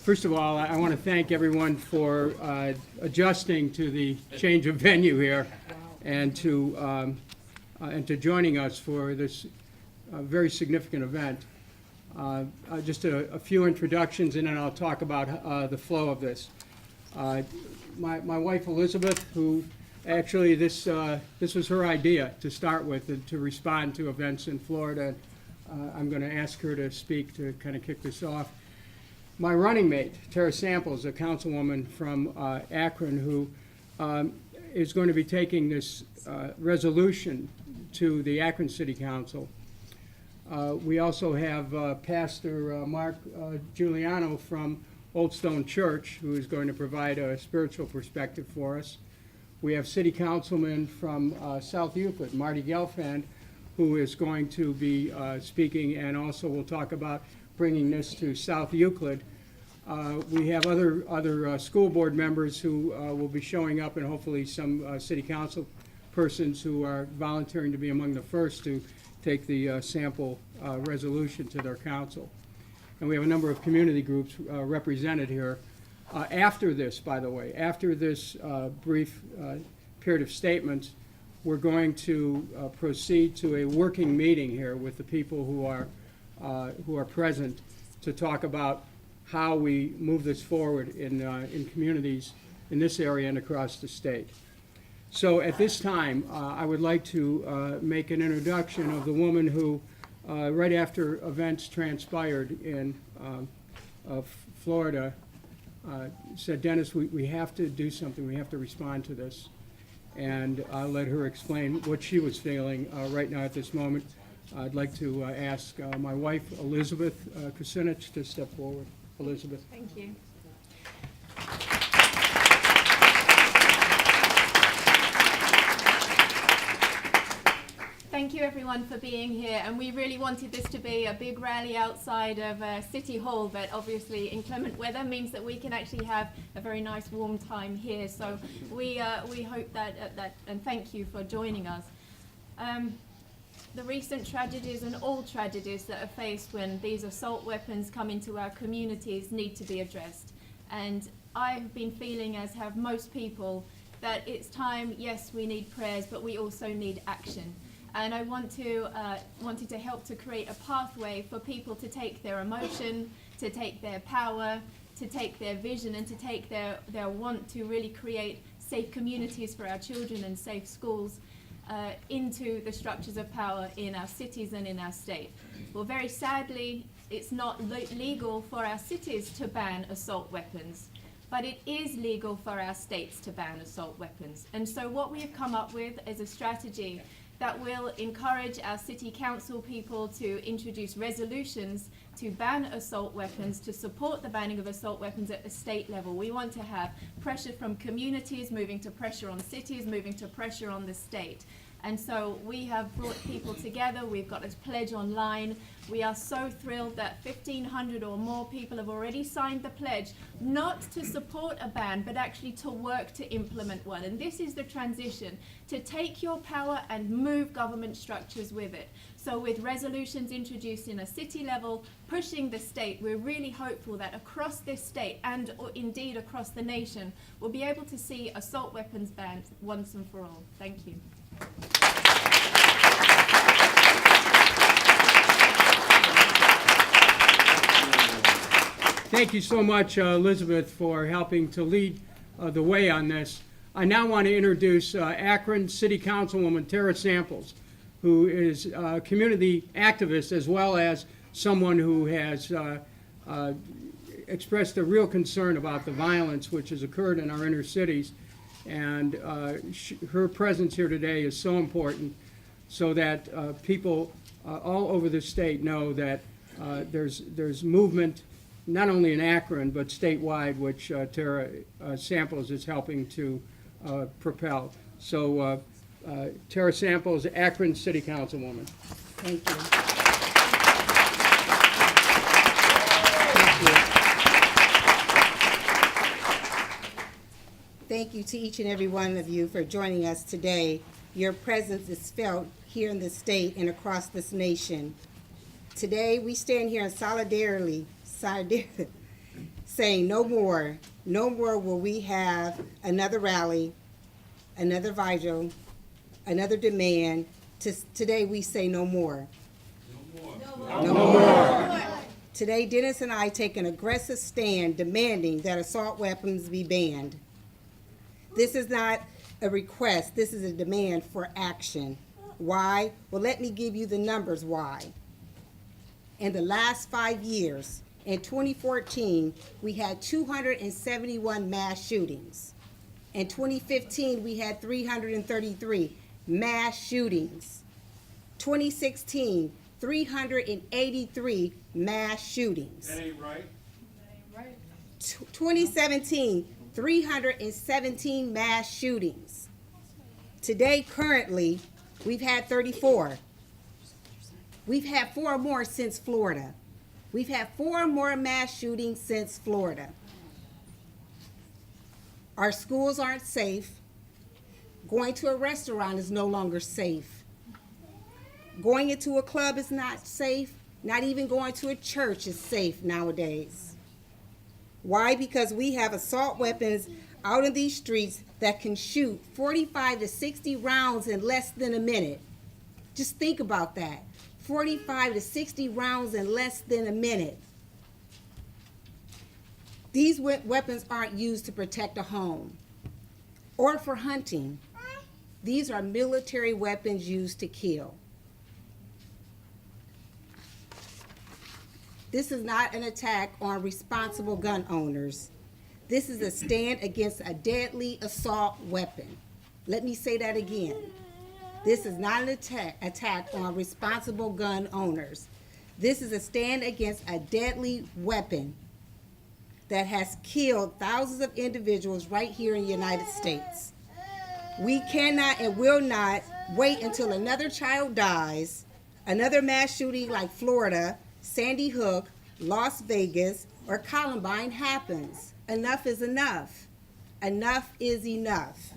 First of all, I want to thank everyone for adjusting to the change of venue here and to joining us for this very significant event. Just a few introductions, and then I'll talk about the flow of this. My wife Elizabeth, who actually this was her idea to start with, to respond to events in Florida. I'm going to ask her to speak to kind of kick this off. My running mate, Tara Samples, a councilwoman from Akron, who is going to be taking this resolution to the Akron City Council. We also have Pastor Mark Giuliano from Old Stone Church, who is going to provide a spiritual perspective for us. We have City Councilman from South Euclid, Marty Gelfand, who is going to be speaking, and also we'll talk about bringing this to South Euclid. We have other school board members who will be showing up, and hopefully some city council persons who are volunteering to be among the first to take the sample resolution to their council. And we have a number of community groups represented here. After this, by the way, after this brief period of statements, we're going to proceed to a working meeting here with the people who are present to talk about how we move this forward in communities in this area and across the state. So at this time, I would like to make an introduction of the woman who, right after events transpired in Florida, said, Dennis, we have to do something. We have to respond to this. And I'll let her explain what she was feeling right now at this moment. I'd like to ask my wife, Elizabeth Kucinich, to step forward. Elizabeth. Thank you. Thank you everyone for being here, and we really wanted this to be a big rally outside of City Hall, but obviously inclement weather means that we can actually have a very nice warm time here, so we hope that, and thank you for joining us. The recent tragedies and all tragedies that are faced when these assault weapons come into our communities need to be addressed. And I've been feeling, as have most people, that it's time, yes, we need prayers, but we also need action. And I wanted to help to create a pathway for people to take their emotion, to take their power, to take their vision, and to take their want to really create safe communities for our children and safe schools into the structures of power in our cities and in our state. Well, very sadly, it's not legal for our cities to ban assault weapons, but it is legal for our states to ban assault weapons. And so what we have come up with is a strategy that will encourage our city council people to introduce resolutions to ban assault weapons, to support the banning of assault weapons at the state level. We want to have pressure from communities, moving to pressure on cities, moving to pressure on the state. And so we have brought people together. We've got this pledge online. We are so thrilled that 1,500 or more people have already signed the pledge, not to support a ban, but actually to work to implement one. And this is the transition, to take your power and move government structures with it. So with resolutions introduced in a city level, pushing the state, we're really hopeful that across this state and or indeed across the nation, we'll be able to see assault weapons banned once and for all. Thank you. Thank you so much, Elizabeth, for helping to lead the way on this. I now want to introduce Akron City Councilwoman Tara Samples, who is a community activist as well as someone who has expressed a real concern about the violence which has occurred in our inner cities. And her presence here today is so important so that people all over the state know that there's movement not only in Akron but statewide, which Tara Samples is helping to propel. So Tara Samples, Akron City Councilwoman. Thank you. Thank you to each and every one of you for joining us today. Your presence is felt here in the state and across this nation. Today, we stand here in solidarity saying no more will we have another rally, another vigil, another demand. Today we say no more. No more. Today, Dennis and I take an aggressive stand demanding that assault weapons be banned. This is not a request, this is a demand for action. Why? Well, let me give you the numbers why. In the last 5 years, in 2014, we had 271 mass shootings. In 2015, we had 333 mass shootings. 2016, 383 mass shootings. That ain't right. 2017, 317 mass shootings. Today, currently, we've had 34. We've had 4 more since Florida. We've had 4 more mass shootings since Florida. Our schools aren't safe. Going to a restaurant is no longer safe. Going into a club is not safe. Not even going to a church is safe nowadays. Why? Because we have assault weapons out in these streets that can shoot 45 to 60 rounds in less than a minute. Just think about that. 45 to 60 rounds in less than a minute. These weapons aren't used to protect a home or for hunting. These are military weapons used to kill. This is not an attack on responsible gun owners. This is a stand against a deadly assault weapon. Let me say that again. This is not an attack on responsible gun owners. This is a stand against a deadly weapon that has killed thousands of individuals right here in the United States. We cannot and will not wait until another child dies, another mass shooting like Florida, Sandy Hook, Las Vegas, or Columbine happens. Enough is enough. Enough is enough.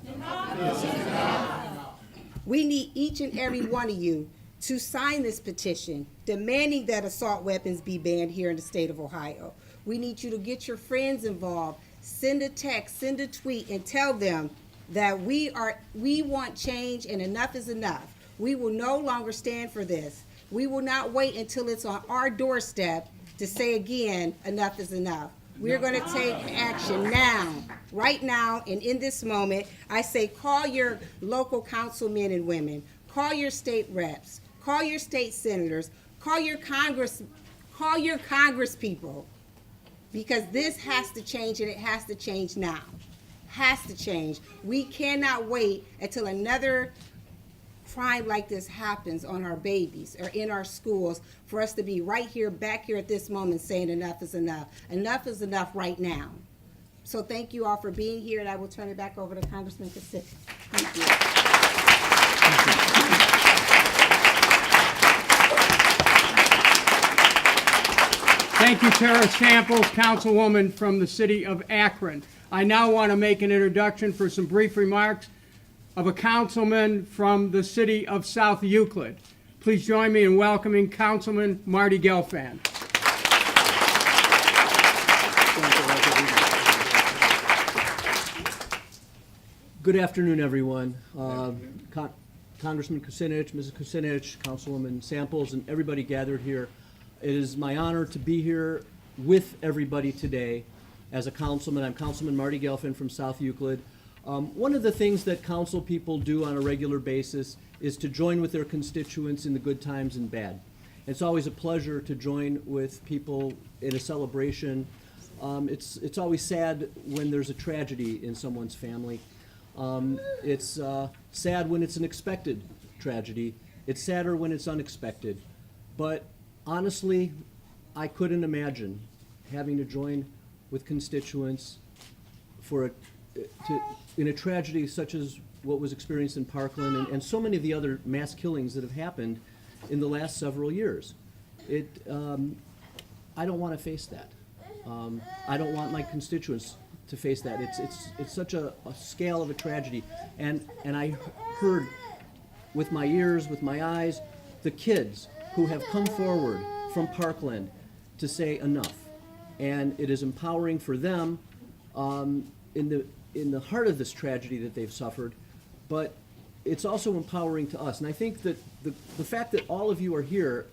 We need each and every one of you to sign this petition demanding that assault weapons be banned here in the state of Ohio. We need you to get your friends involved. Send a text, send a tweet, and tell them that we want change and enough is enough. We will no longer stand for this. We will not wait until it's on our doorstep to say again, enough is enough. We're going to take action now, right now, and in this moment. I say call your local councilmen and women, call your state reps, call your state senators, call your congress people, because this has to change, and it has to change now. Has to change. We cannot wait until another crime like this happens on our babies or in our schools for us to be right here, back here at this moment saying enough is enough. Enough is enough right now. So thank you all for being here, and I will turn it back over to Congressman Kucinich. Thank you. Thank you, Tara Samples, Councilwoman from the city of Akron. I now want to make an introduction for some brief remarks of a councilman from the city of South Euclid. Please join me in welcoming Councilman Marty Gelfand. Good afternoon, everyone. Congressman Kucinich, Mrs. Kucinich, Councilwoman Samples, and everybody gathered here. It is my honor to be here with everybody today as a councilman. I'm Councilman Marty Gelfand from South Euclid. One of the things that council people do on a regular basis is to join with their constituents in the good times and bad. It's always a pleasure to join with people in a celebration. It's always sad when there's a tragedy in someone's family. It's sad when it's an expected tragedy. It's sadder when it's unexpected. But honestly, I couldn't imagine having to join with constituents in a tragedy such as what was experienced in Parkland and so many of the other mass killings that have happened in the last several years. I don't want to face that. I don't want my constituents to face that. It's such a scale of a tragedy. And I heard with my ears, with my eyes, the kids who have come forward from Parkland to say enough. and it is empowering for them in the heart of this tragedy that they've suffered, but it's also empowering to us. And I think that the fact that all of you are here,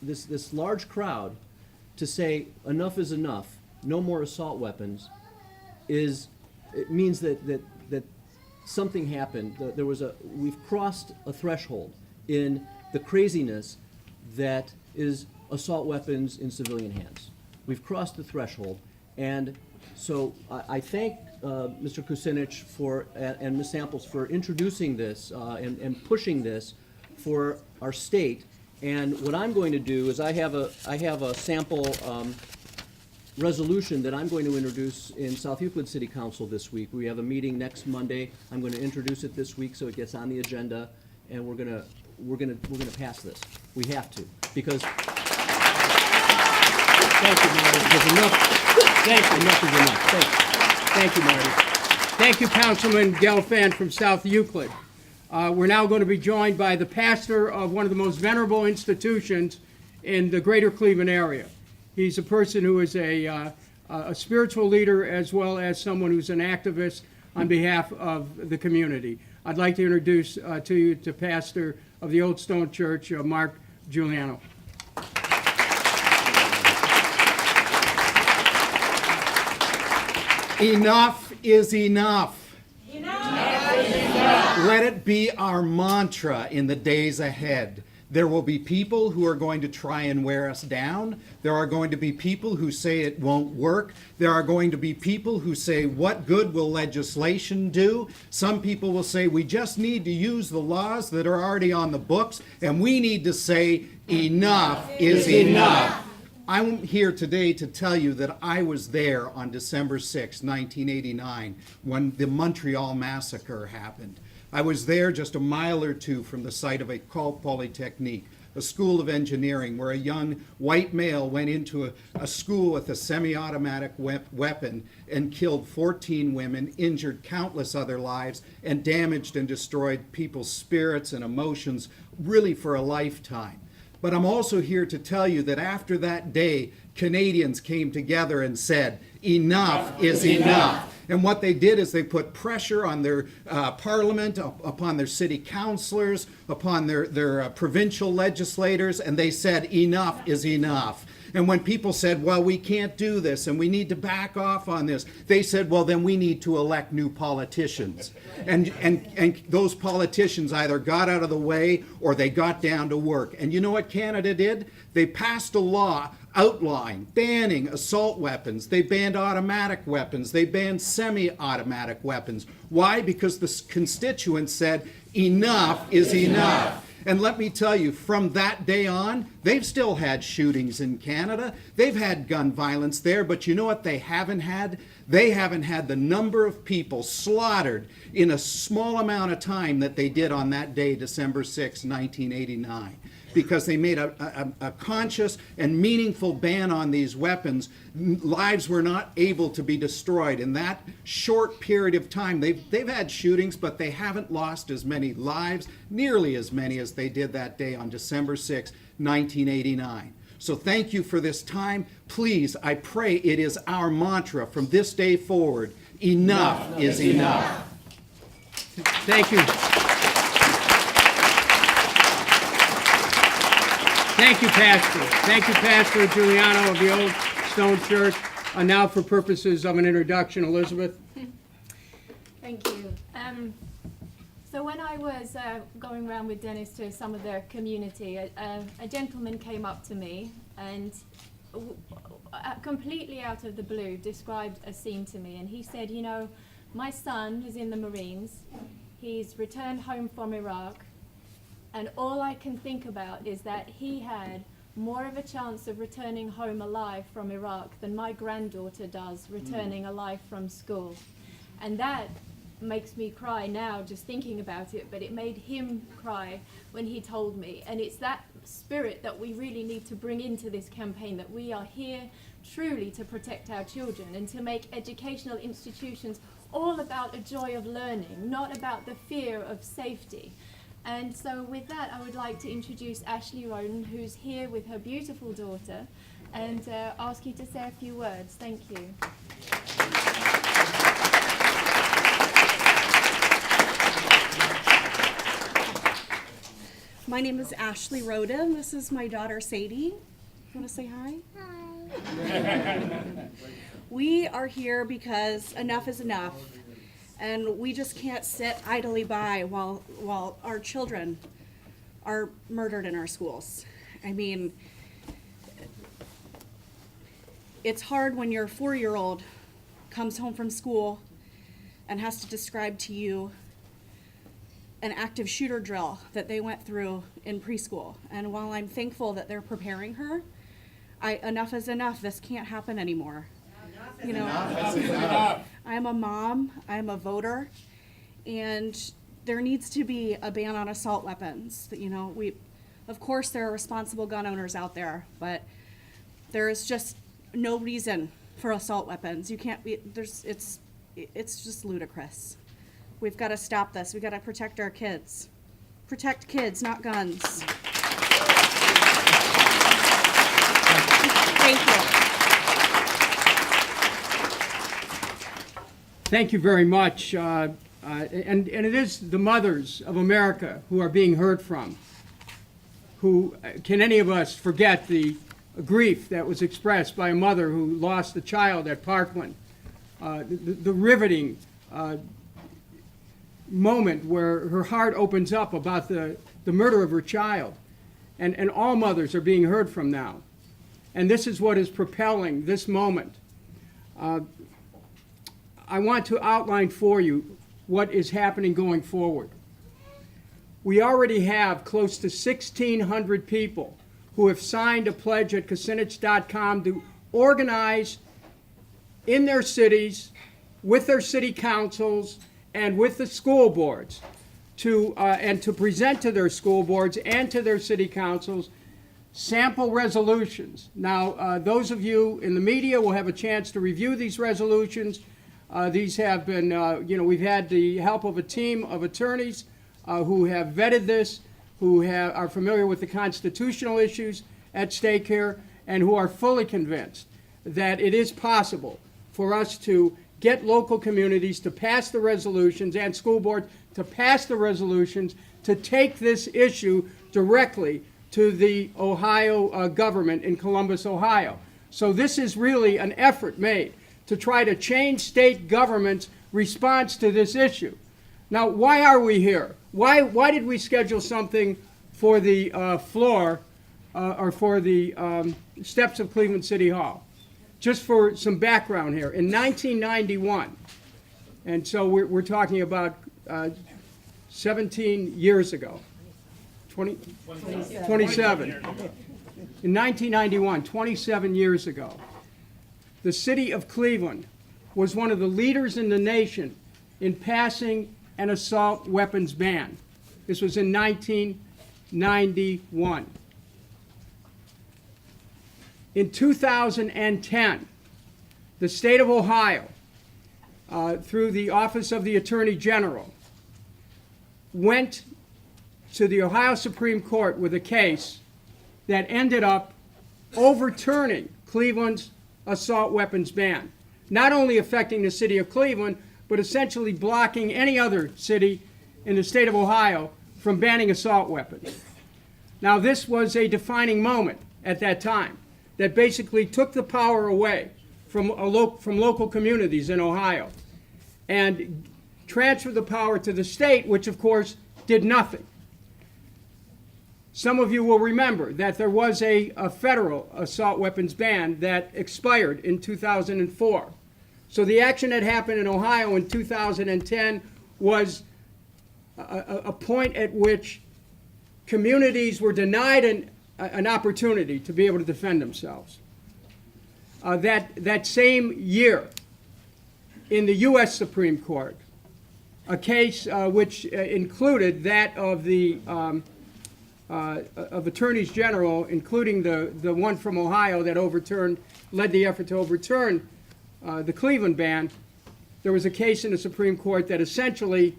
this large crowd, to say enough is enough, no more assault weapons, it means that something happened. We've crossed a threshold in the craziness that is assault weapons in civilian hands. We've crossed the threshold, and so I thank Mr. Kucinich and Ms. Samples for introducing this and pushing this for our state. And what I'm going to do is I have a sample resolution that I'm going to introduce in South Euclid City Council this week. We have a meeting next Monday. I'm going to introduce it this week so it gets on the agenda, and we're gonna pass this. We have to, because Thank you, Marty. there's enough. Thank you. Enough is enough. Thank you. Thank you, Marty. Thank you, Councilman Gelfand from South Euclid. We're now going to be joined by the pastor of one of the most venerable institutions in the greater Cleveland area. He's a person who is a spiritual leader as well as someone who's an activist on behalf of the community. I'd like to introduce to you the pastor of the Old Stone Church, Mark Giuliano. Enough is enough. Enough is enough. Let it be our mantra in the days ahead. There will be people who are going to try and wear us down. There are going to be people who say it won't work. There are going to be people who say, what good will legislation do? Some people will say, we just need to use the laws that are already on the books, and we need to say, enough is enough. I'm here today to tell you that I was there on December 6, 1989, when the Montreal Massacre happened. I was there just a mile or two from the site of École Polytechnique, a school of engineering where a young white male went into a school with a semi-automatic weapon and killed 14 women, injured countless other lives, and damaged and destroyed people's spirits and emotions really for a lifetime. But I'm also here to tell you that after that day, Canadians came together and said, enough is enough. And what they did is they put pressure on their parliament, upon their city councilors, upon their provincial legislators, and they said, enough is enough. And when people said, well, we can't do this and we need to back off on this, they said, well, then we need to elect new politicians. And those politicians either got out of the way or they got down to work. And you know what Canada did? They passed a law outlawing, banning assault weapons. They banned automatic weapons. They banned semi-automatic weapons. Why? Because the constituents said, enough is enough. And let me tell you, from that day on, they've still had shootings in Canada. They've had gun violence there, but you know what they haven't had? They haven't had the number of people slaughtered in a small amount of time that they did on that day, December 6, 1989. Because they made a conscious and meaningful ban on these weapons. Lives were not able to be destroyed. In that short period of time, they've had shootings, but they haven't lost as many lives, nearly as many as they did that day on December 6, 1989. So thank you for this time. Please, I pray it is our mantra from this day forward. Enough is enough. Thank you. Thank you, Pastor. Thank you, Pastor Giuliano of the Old Stone Church. Now for purposes of an introduction, Elizabeth. Thank you. So when I was going around with Dennis to some of the community, a gentleman came up to me and completely out of the blue described a scene to me. And he said, you know, my son is in the Marines. He's returned home from Iraq. And all I can think about is that he had more of a chance of returning home alive from Iraq than my granddaughter does returning alive from school. And that makes me cry now just thinking about it, but it made him cry when he told me. And it's that spirit that we really need to bring into this campaign, that we are here truly to protect our children and to make educational institutions all about a joy of learning, not about the fear of safety. And so with that, I would like to introduce Ashley Roden, who's here with her beautiful daughter, and ask you to say a few words. Thank you. My name is Ashley Roden. This is my daughter Sadie. Want to say hi? Hi. We are here because enough is enough, and we just can't sit idly by while our children are murdered in our schools. I mean, it's hard when your 4-year-old comes home from school and has to describe to you an active shooter drill that they went through in preschool. And while I'm thankful that they're preparing her, enough is enough. This can't happen anymore. You know, I'm a mom, I'm a voter, and there needs to be a ban on assault weapons. You know, of course there are responsible gun owners out there, but there is just no reason for assault weapons. You can't be, it's just ludicrous. We've got to stop this. We've got to protect our kids. Protect kids, not guns. Thank you. Thank you very much. And it is the mothers of America who are being heard from. Can any of us forget the grief that was expressed by a mother who lost a child at Parkland? The riveting moment where her heart opens up about the murder of her child. And all mothers are being heard from now. And this is what is propelling this moment. I want to outline for you what is happening going forward. We already have close to 1,600 people who have signed a pledge at Kucinich.com to organize in their cities, with their city councils, and with the school boards, and to present to their school boards and to their city councils sample resolutions. Now, those of you in the media will have a chance to review these resolutions. These have been, we've had the help of a team of attorneys who have vetted this, who are familiar with the constitutional issues at stake here, and who are fully convinced that it is possible for us to get local communities to pass the resolutions and school boards to pass the resolutions to take this issue directly to the Ohio government in Columbus, Ohio. So this is really an effort made to try to change state government's response to this issue. Now, why are we here? Why did we schedule something for the floor or for the steps of Cleveland City Hall? Just for some background here, in 1991, and so we're talking about 17 years ago, 27. In 1991, 27 years ago, the city of Cleveland was one of the leaders in the nation in passing an assault weapons ban. This was in 1991. In 2010, the state of Ohio, through the Office of the Attorney General, went to the Ohio Supreme Court with a case that ended up overturning Cleveland's assault weapons ban, not only affecting the city of Cleveland, but essentially blocking any other city in the state of Ohio from banning assault weapons. Now, this was a defining moment at that time that basically took the power away from local communities in Ohio and transferred the power to the state, which of course did nothing. Some of you will remember that there was a federal assault weapons ban that expired in 2004. So the action that happened in Ohio in 2010 was a point at which communities were denied an opportunity to be able to defend themselves. That same year, in the U.S. Supreme Court, a case which included that of the of attorneys general, including the one from Ohio that led the effort to overturn the Cleveland ban, there was a case in the Supreme Court that essentially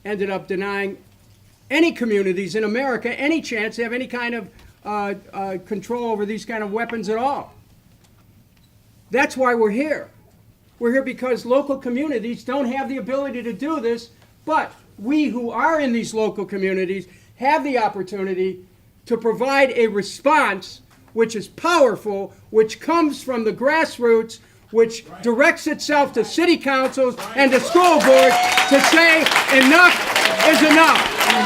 ended up denying any communities in America any chance to have any kind of control over these kind of weapons at all. That's why we're here. We're here because local communities don't have the ability to do this, but we who are in these local communities have the opportunity to provide a response which is powerful, which comes from the grassroots, which directs itself to city councils and to school boards to say enough is enough.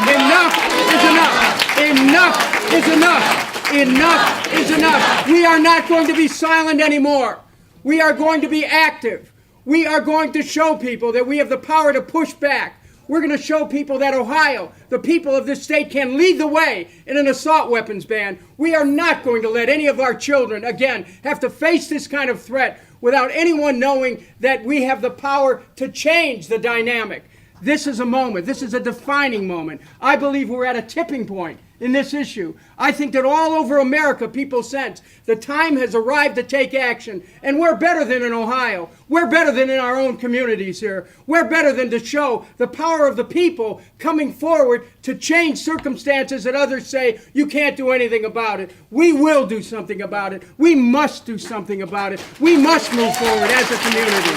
Enough is enough. Enough is enough. Enough is enough. We are not going to be silent anymore. We are going to be active. We are going to show people that we have the power to push back. We're going to show people that Ohio, the people of this state, can lead the way in an assault weapons ban. We are not going to let any of our children, again, have to face this kind of threat without anyone knowing that we have the power to change the dynamic. This is a moment. This is a defining moment. I believe we're at a tipping point in this issue. I think that all over America people sense the time has arrived to take action, and we're better than in Ohio. We're better than in our own communities here. We're better than to show the power of the people coming forward to change circumstances that others say you can't do anything about it. We will do something about it. We must do something about it. We must move forward as a community.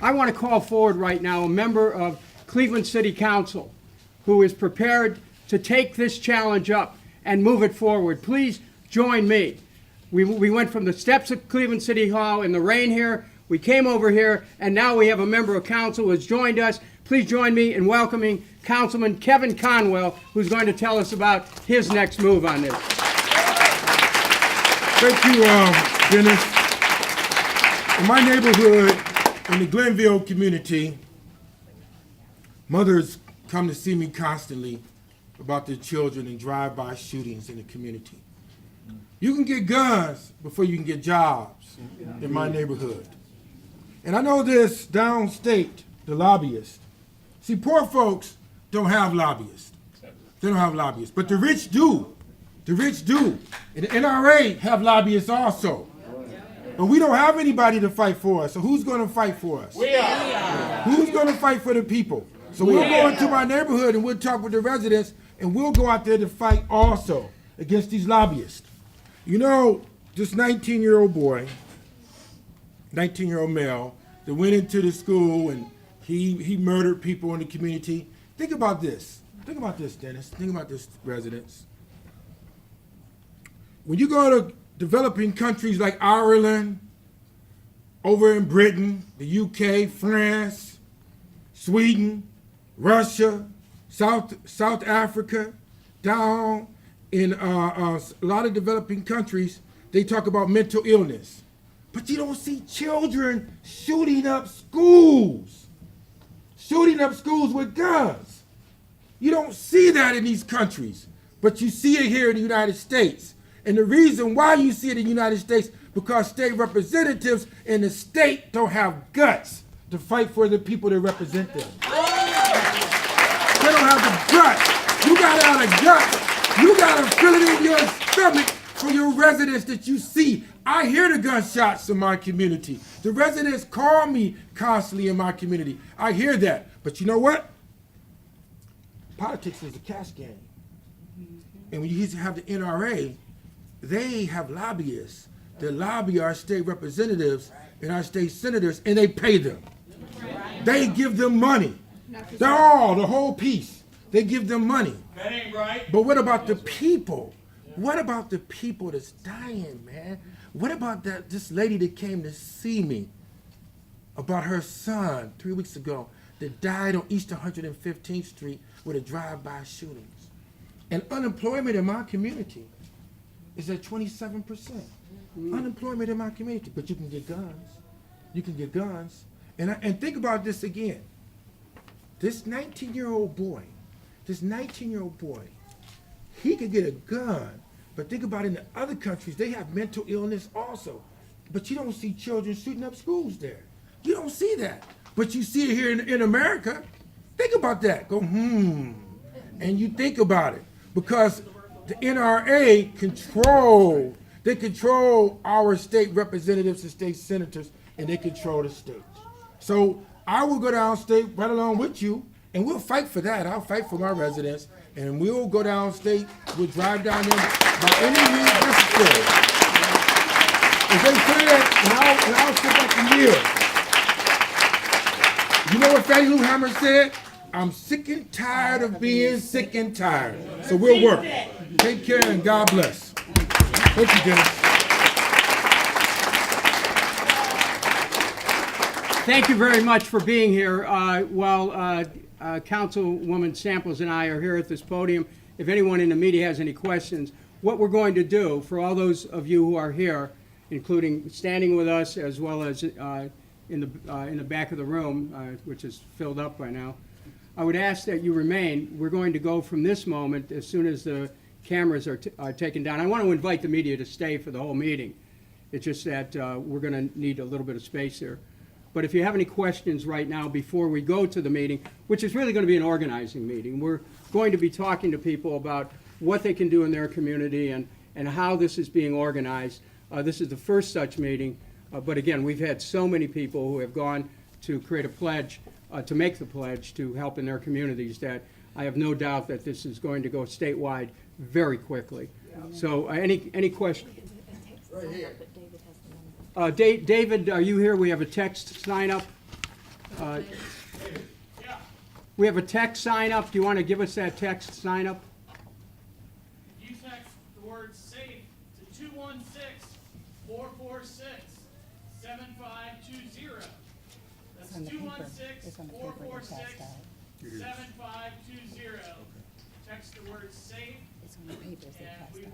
I want to call forward right now a member of Cleveland City Council who is prepared to take this challenge up and move it forward. Please join me. We went from the steps of Cleveland City Hall in the rain here, we came over here, and now we have a member of council who has joined us. Please join me in welcoming Councilman Kevin Conwell, who's going to tell us about his next move on this. Thank you, Dennis. In my neighborhood, in the Glenville community, mothers come to see me constantly about their children and drive-by shootings in the community. You can get guns before you can get jobs in my neighborhood. And I know this downstate, the lobbyists. See, poor folks don't have lobbyists. They don't have lobbyists, but the rich do. The rich do. And the NRA have lobbyists also. But we don't have anybody to fight for us. So who's going to fight for us? We are. Who's going to fight for the people? So we'll go into my neighborhood and we'll talk with the residents and we'll go out there to fight also against these lobbyists. You know, this 19-year-old boy, 19-year-old male that went into the school and he murdered people in the community. Think about this. Think about this, Dennis. Think about this, residents. When you go to developing countries like Ireland, over in Britain, the UK, France, Sweden, Russia, South Africa, down in a lot of developing countries, they talk about mental illness. But you don't see children shooting up schools with guns. You don't see that in these countries, but you see it here in the United States. And the reason why you see it in the United States, because state representatives in the state don't have guts to fight for the people that represent them. They don't have the guts. You gotta have the guts. You gotta feel it in your stomach for your residents that you see. I hear the gunshots in my community. The residents call me constantly in my community. I hear that. But you know what? Politics is a cash game. And when you have the NRA, they have lobbyists that lobby our state representatives and our state senators, and they pay them. They give them money. The whole piece. They give them money. That ain't right. But what about the people? What about the people that's dying, man? What about this lady that came to see me about her son 3 weeks ago that died on East 115th Street with a drive-by shootings? And unemployment in my community is at 27%. Unemployment in my community, but you can get guns. You can get guns. And think about this again. This 19-year-old boy, he could get a gun, but think about in the other countries, they have mental illness also. But you don't see children shooting up schools there. You don't see that. But you see it here in America. Think about that. Go, and you think about it. Because the NRA control our state representatives and state senators, and they control the state. So I will go downstate right along with you, And we'll fight for that. I'll fight for my residents, and we'll go downstate. We'll drive down them by any means necessary. If they say that, and I'll sit back and yield. You know what Fannie Lou Hamer said? I'm sick and tired of being sick and tired. So we'll work. Take care and God bless. Thank you, Dennis. Thank you very much for being here. While Councilwoman Samples and I are here at this podium, if anyone in the media has any questions, what we're going to do for all those of you who are here, including standing with us as well as in the back of the room, which is filled up by now, I would ask that you remain. We're going to go from this moment as soon as the cameras are taken down. I want to invite the media to stay for the whole meeting. It's just that we're going to need a little bit of space here. But if you have any questions right now before we go to the meeting, which is really going to be an organizing meeting, we're going to be talking to people about what they can do in their community and how this is being organized. This is the first such meeting, but again, we've had so many people who have gone to create a pledge, to make the pledge to help in their communities, that I have no doubt that this is going to go statewide very quickly. So any questions? Right here. David, are you here? We have a text sign up. We have a text sign up. Do you want to give us that text sign up? You text the word SAFE to 216-446-7520. That's 216-446-7520. Text the word SAFE.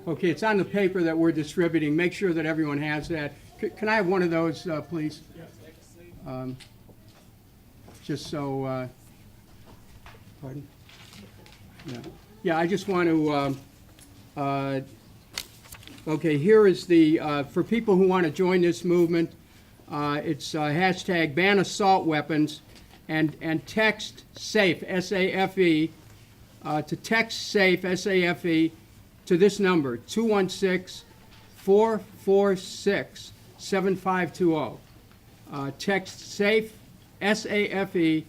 Okay, it's on the paper that we're distributing. Make sure that everyone has that. Can I have one of those, please? Just so, pardon? Yeah, I just want to, okay, here is the, for people who want to join this movement, it's hashtag ban assault weapons and text SAFE, S-A-F-E, to text SAFE, S-A-F-E, to this number, 216-446-7520. Text SAFE, S-A-F-E,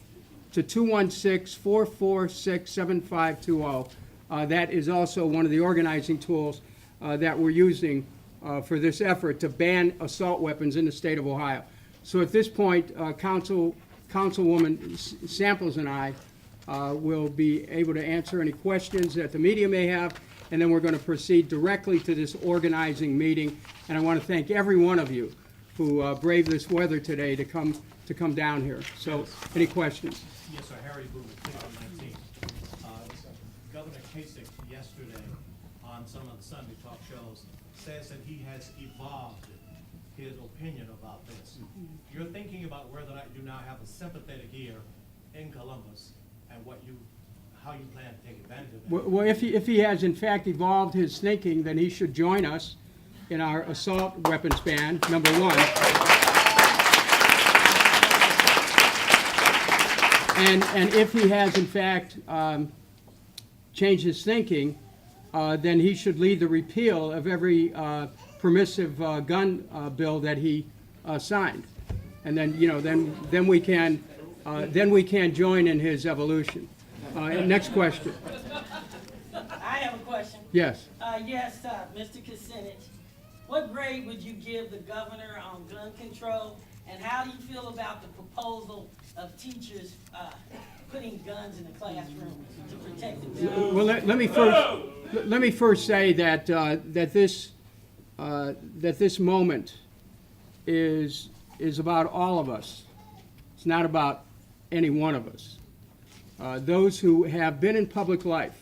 to 216-446-7520. That is also one of the organizing tools that we're using for this effort to ban assault weapons in the state of Ohio. So at this point, Councilwoman Samples and I will be able to answer any questions that the media may have, and then we're going to proceed directly to this organizing meeting. And I want to thank every one of you who braved this weather today to come down here. So, any questions? Yes, sir. Harry Booth, 19. Governor Kasich yesterday on some of the Sunday talk shows says that he has evolved his opinion about this. You're thinking about whether or not you now have a sympathetic ear in Columbus and how you plan to take advantage of that. Well, if he has in fact evolved his thinking, then he should join us in our assault weapons ban, number one. And if he has in fact changed his thinking, then he should lead the repeal of every permissive gun bill that he signed. And then, then we can join in his evolution. Next question. I have a question. Yes. Yes, Mr. Kucinich. What grade would you give the governor on gun control, and how do you feel about the proposal of teachers putting guns in the classroom to protect themselves? Well, let me first say that this moment is about all of us. It's not about any one of us. Those who have been in public life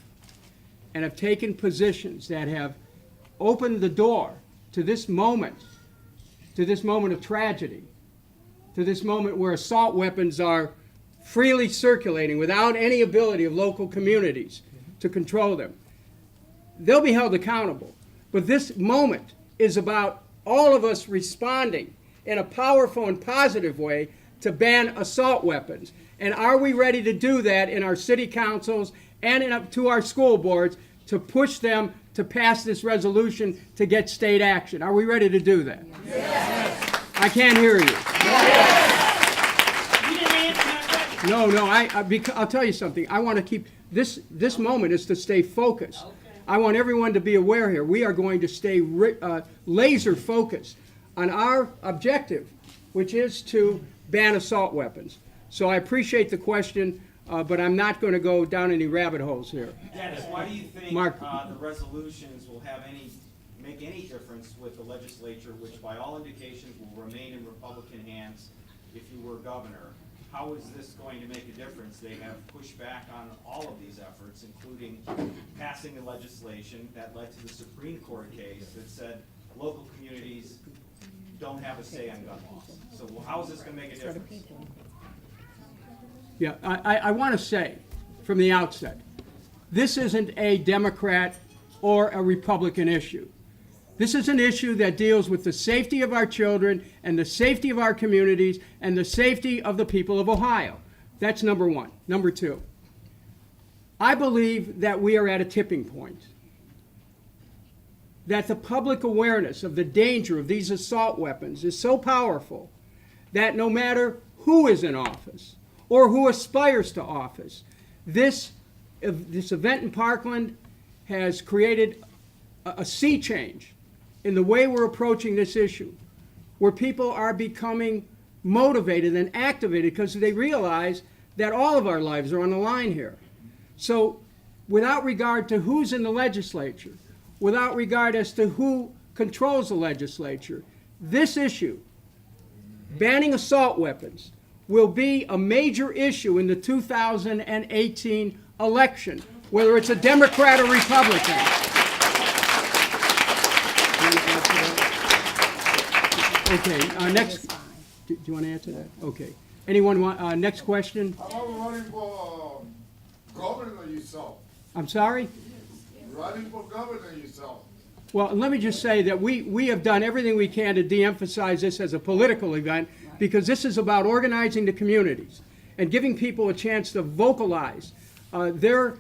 and have taken positions that have opened the door to this moment of tragedy, to this moment where assault weapons are freely circulating without any ability of local communities to control them. They'll be held accountable. But this moment is about all of us responding in a powerful and positive way to ban assault weapons. And are we ready to do that in our city councils and up to our school boards to push them to pass this resolution to get state action? Are we ready to do that? Yes. I can't hear you. You didn't answer my question. No, I'll tell you something. I want to keep, this moment is to stay focused. I want everyone to be aware here. We are going to stay laser focused on our objective, which is to ban assault weapons. So I appreciate the question, but I'm not going to go down any rabbit holes here. Dennis, why do you think Mark. the resolutions will make any difference with the legislature, which by all indications will remain in Republican hands if you were governor? How is this going to make a difference? They have pushed back on all of these efforts, including passing the legislation that led to the Supreme Court case that said local communities don't have a say on gun laws. So how is this going to make a difference? Yeah, I want to say from the outset, this isn't a Democrat or a Republican issue. This is an issue that deals with the safety of our children and the safety of our communities and the safety of the people of Ohio. That's number one. Number two, I believe that we are at a tipping point. That the public awareness of the danger of these assault weapons is so powerful that no matter who is in office or who aspires to office, this event in Parkland has created a sea change in the way we're approaching this issue, where people are becoming motivated and activated because they realize that all of our lives are on the line here. So without regard to who's in the legislature, without regard as to who controls the legislature, this issue, banning assault weapons, will be a major issue in the 2018 election, whether it's a Democrat or Republican. Okay, next. Do you want to answer that? Okay. Anyone want, next question? How about running for governor yourself? I'm sorry? Running for governor yourself. Well, let me just say that we have done everything we can to de-emphasize this as a political event, because this is about organizing the communities and giving people a chance to vocalize their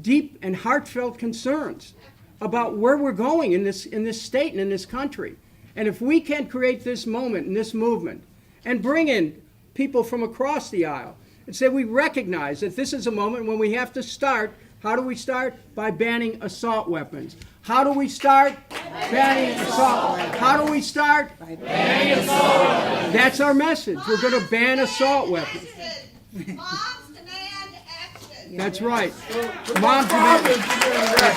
deep and heartfelt concerns about where we're going in this state and in this country. And if we can create this moment and this movement and bring in people from across the aisle and say we recognize that this is a moment when we have to start. How do we start? By banning assault weapons. How do we start? Banning assault weapons. How do we start? By banning assault weapons. That's our message. We're going to ban assault weapons. Moms demand action. That's right. Moms demand action.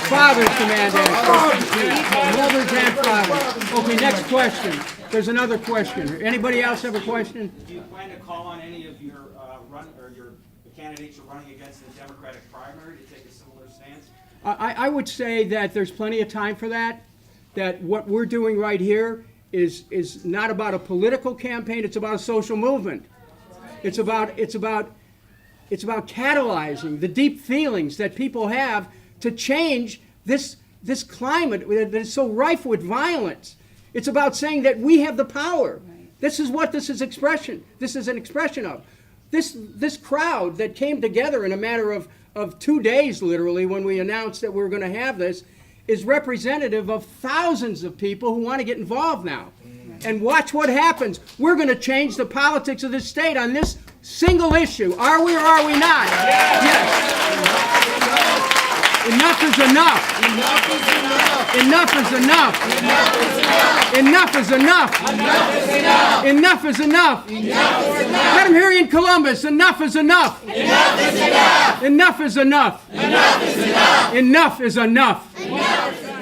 Fathers demand action. Mothers and fathers. Okay, next question. There's another question. Anybody else have a question? Do you plan to call on any of your candidates you're running against in the Democratic primary to take a similar stance? I would say that there's plenty of time for that. That what we're doing right here is not about a political campaign. It's about a social movement. It's about catalyzing the deep feelings that people have to change this climate that is so rife with violence. It's about saying that we have the power. This is what this is expression. This is an expression of. This crowd that came together in a matter of 2 days, literally, when we announced that we were going to have this, is representative of thousands of people who want to get involved now. And watch what happens. We're going to change the politics of this state on this single issue. Are we or are we not? Yes. Enough is enough. Enough is enough. Enough is enough. Enough is enough. Enough is enough. Enough is enough. Enough is enough. Enough is enough. Let him hear you in Columbus. Enough is enough. Enough is enough. Enough is enough. Enough is enough. Enough is enough. Enough is enough.